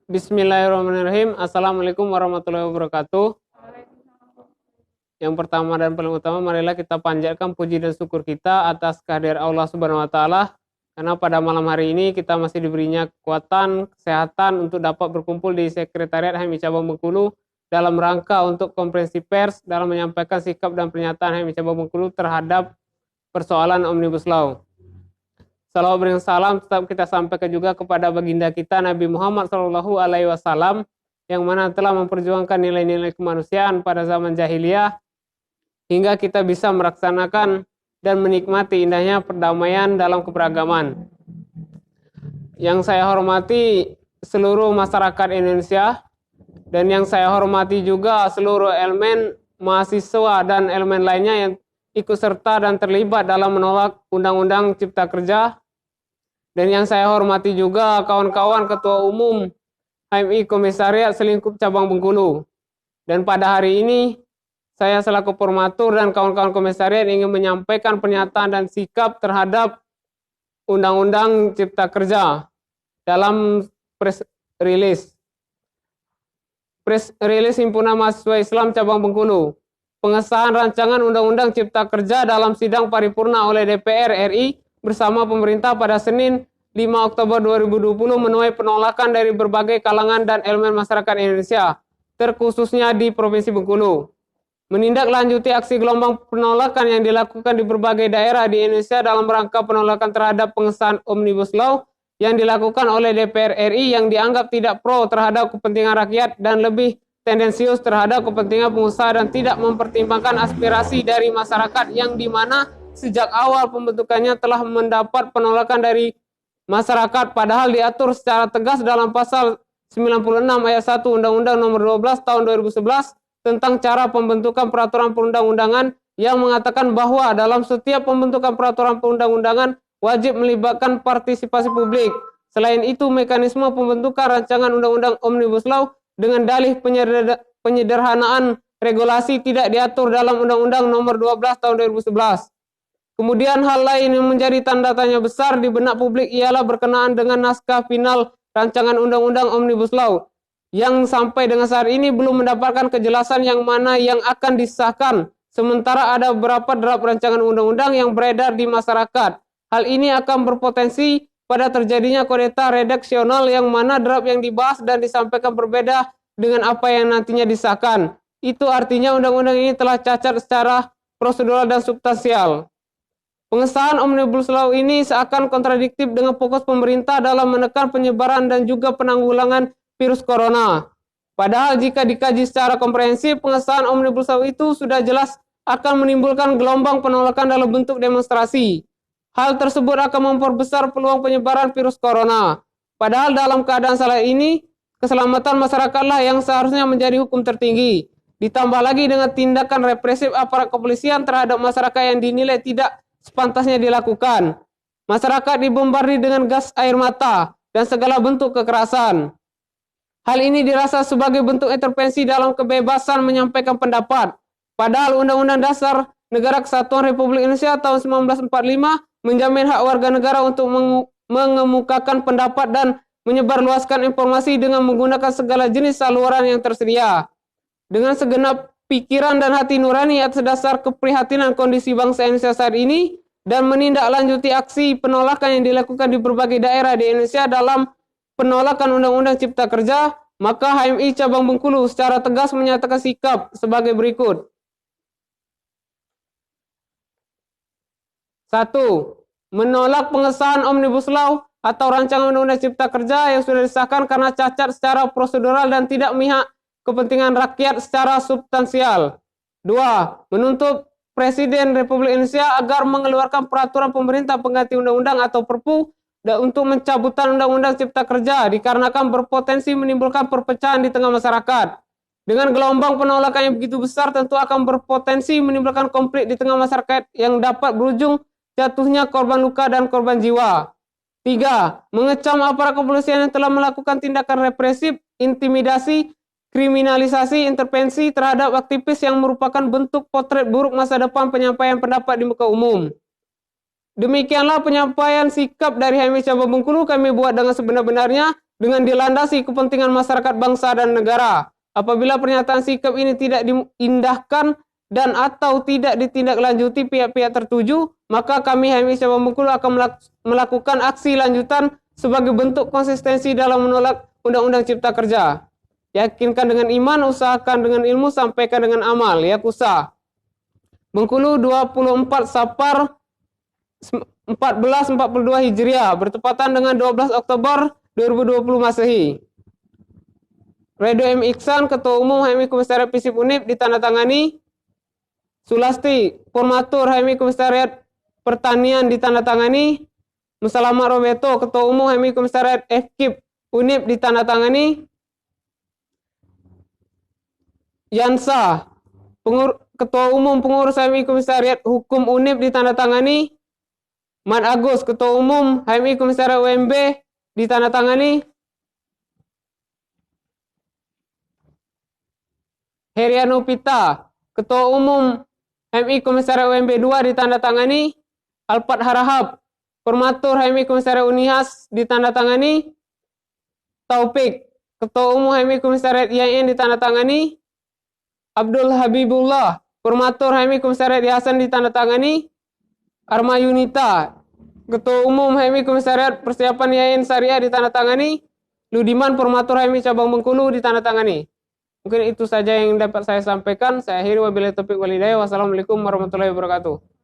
Bismillahirrahmanirrahim. Assalamualaikum warahmatullahi wabarakatuh. Yang pertama dan paling utama, marilah kita panjatkan puji dan syukur kita atas kehadiran Allah Subhanahu wa taala, karena pada malam hari ini kita masih diberinya kekuatan, kesehatan untuk dapat berkumpul di Sekretariat HMI Cabang Bengkulu dalam rangka untuk konferensi pers dalam menyampaikan sikap dan pernyataan HMI Cabang Bengkulu terhadap persoalan Omnibus Law. Salawat beriring salam tetap kita sampaikan juga kepada baginda kita Nabi Muhammad SAW, yang mana telah memperjuangkan nilai-nilai kemanusiaan pada zaman jahiliyah hingga kita bisa melaksanakan dan menikmati indahnya perdamaian dalam keberagaman. Yang saya hormati seluruh masyarakat Indonesia, dan yang saya hormati juga seluruh elemen mahasiswa dan elemen lainnya yang ikut serta dan terlibat dalam menolak Undang-Undang Cipta Kerja. Dan yang saya hormati juga kawan-kawan Ketua Umum HMI Komisariat Selingkup Cabang Bengkulu. Dan pada hari ini, saya selaku formatur dan kawan-kawan komisariat ingin menyampaikan pernyataan dan sikap terhadap Undang-Undang Cipta Kerja dalam press release. Press release Himpunan Mahasiswa Islam Cabang Bengkulu. Pengesahan rancangan Undang-Undang Cipta Kerja dalam sidang paripurna oleh DPR RI bersama pemerintah pada Senin 5 Oktober 2020 menuai penolakan dari berbagai kalangan dan elemen masyarakat Indonesia, terkhususnya di Provinsi Bengkulu. Menindaklanjuti aksi gelombang penolakan yang dilakukan di berbagai daerah di Indonesia dalam rangka penolakan terhadap pengesahan Omnibus Law yang dilakukan oleh DPR RI yang dianggap tidak pro terhadap kepentingan rakyat dan lebih tendensius terhadap kepentingan pengusaha dan tidak mempertimbangkan aspirasi dari masyarakat, yang dimana sejak awal pembentukannya telah mendapat penolakan dari masyarakat, padahal diatur secara tegas dalam pasal 96 ayat 1 Undang-Undang Nomor 12 Tahun 2011 tentang cara pembentukan peraturan perundang-undangan, yang mengatakan bahwa dalam setiap pembentukan peraturan perundang-undangan wajib melibatkan partisipasi publik. Selain itu, mekanisme pembentukan rancangan Undang-Undang Omnibus Law dengan dalih penyederhanaan regulasi tidak diatur dalam Undang-Undang Nomor 12 Tahun 2011. Kemudian hal lain yang menjadi tanda tanya besar di benak publik ialah berkenaan dengan naskah final rancangan Undang-Undang Omnibus Law, yang sampai dengan saat ini belum mendapatkan kejelasan yang mana yang akan disahkan, sementara ada beberapa draft rancangan undang-undang yang beredar di masyarakat. Hal ini akan berpotensi pada terjadinya kudeta redaksional, yang mana draft yang dibahas dan disampaikan berbeda dengan apa yang nantinya disahkan. Itu artinya undang-undang ini telah cacat secara prosedural dan substansial. Pengesahan Omnibus Law ini seakan kontradiktif dengan fokus pemerintah dalam menekan penyebaran dan juga penanggulangan virus corona. Padahal jika dikaji secara komprehensif, pengesahan Omnibus Law itu sudah jelas akan menimbulkan gelombang penolakan dalam bentuk demonstrasi. Hal tersebut akan memperbesar peluang penyebaran virus corona. Padahal dalam keadaan saat ini, keselamatan masyarakatlah yang seharusnya menjadi hukum tertinggi. Ditambah lagi dengan tindakan represif aparat kepolisian terhadap masyarakat yang dinilai tidak sepantasnya dilakukan. Masyarakat dibombardir dengan gas air mata dan segala bentuk kekerasan. Hal ini dirasa sebagai bentuk intervensi dalam kebebasan menyampaikan pendapat. Padahal Undang-Undang Dasar Negara Kesatuan Republik Indonesia tahun 1945 menjamin hak warga negara untuk mengemukakan pendapat dan menyebarluaskan informasi dengan menggunakan segala jenis saluran yang tersedia. Dengan segenap pikiran dan hati nurani atas dasar keprihatinan kondisi bangsa Indonesia saat ini, dan menindaklanjuti aksi penolakan yang dilakukan di berbagai daerah di Indonesia dalam penolakan Undang-Undang Cipta Kerja, maka HMI Cabang Bengkulu secara tegas menyatakan sikap sebagai berikut. 1. Menolak pengesahan Omnibus Law atau rancangan Undang-Undang Cipta Kerja yang sudah disahkan karena cacat secara prosedural dan tidak memihak kepentingan rakyat secara substansial. 2. Menuntut Presiden Republik Indonesia agar mengeluarkan peraturan pemerintah pengganti undang-undang atau Perpu dan untuk mencabutan Undang-Undang Cipta Kerja dikarenakan berpotensi menimbulkan perpecahan di tengah masyarakat. Dengan gelombang penolakan yang begitu besar, tentu akan berpotensi menimbulkan konflik di tengah masyarakat yang dapat berujung jatuhnya korban luka dan korban jiwa. 3. Mengecam aparat kepolisian yang telah melakukan tindakan represif, intimidasi, kriminalisasi, intervensi terhadap aktivis yang merupakan bentuk potret buruk masa depan penyampaian pendapat di muka umum. Demikianlah penyampaian sikap dari HMI Cabang Bengkulu kami buat dengan sebenar-benarnya dengan dilandasi kepentingan masyarakat bangsa dan negara. Apabila pernyataan sikap ini tidak diindahkan dan atau tidak ditindaklanjuti pihak-pihak tertuju, maka kami HMI Cabang Bengkulu akan melakukan aksi lanjutan sebagai bentuk konsistensi dalam menolak Undang-Undang Cipta Kerja. Yakinkan dengan iman, usahakan dengan ilmu, sampaikan dengan amal. Yakusa. Bengkulu 24 Safar 1442 Hijriah bertepatan dengan 12 Oktober 2020 Masehi. Redo M. Iksan, Ketua Umum HMI Komisariat FISIP Unip ditandatangani. Sulasti Formatur HMI Komisariat Pertanian ditandatangani. Musalamat Robeto, Ketua Umum HMI Komisariat FKIP Unip ditandatangani. Yansa, Ketua Umum Pengurus HMI Komisariat Hukum Unip ditandatangani. Mat Agus, Ketua Umum HMI Komisariat UMB ditandatangani. Heriano Pita, Ketua Umum HMI Komisariat UMB 2 ditandatangani. Alpat Harahap, Formatur HMI Komisariat Unihas ditandatangani. Taufik, Ketua Umum HMI Komisariat IAIN ditandatangani. Abdul Habibullah, Formatur HMI Komisariat Yayasan ditandatangani. Arma Yunita, Ketua Umum HMI Komisariat Persiapan IAIN Syariah ditandatangani. Ludiman, Formatur HMI Cabang Bengkulu ditandatangani. Mungkin itu saja yang dapat saya sampaikan. Saya akhiri, wabillahi taufiq wal hidayah. Wassalamualaikum warahmatullahi wabarakatuh.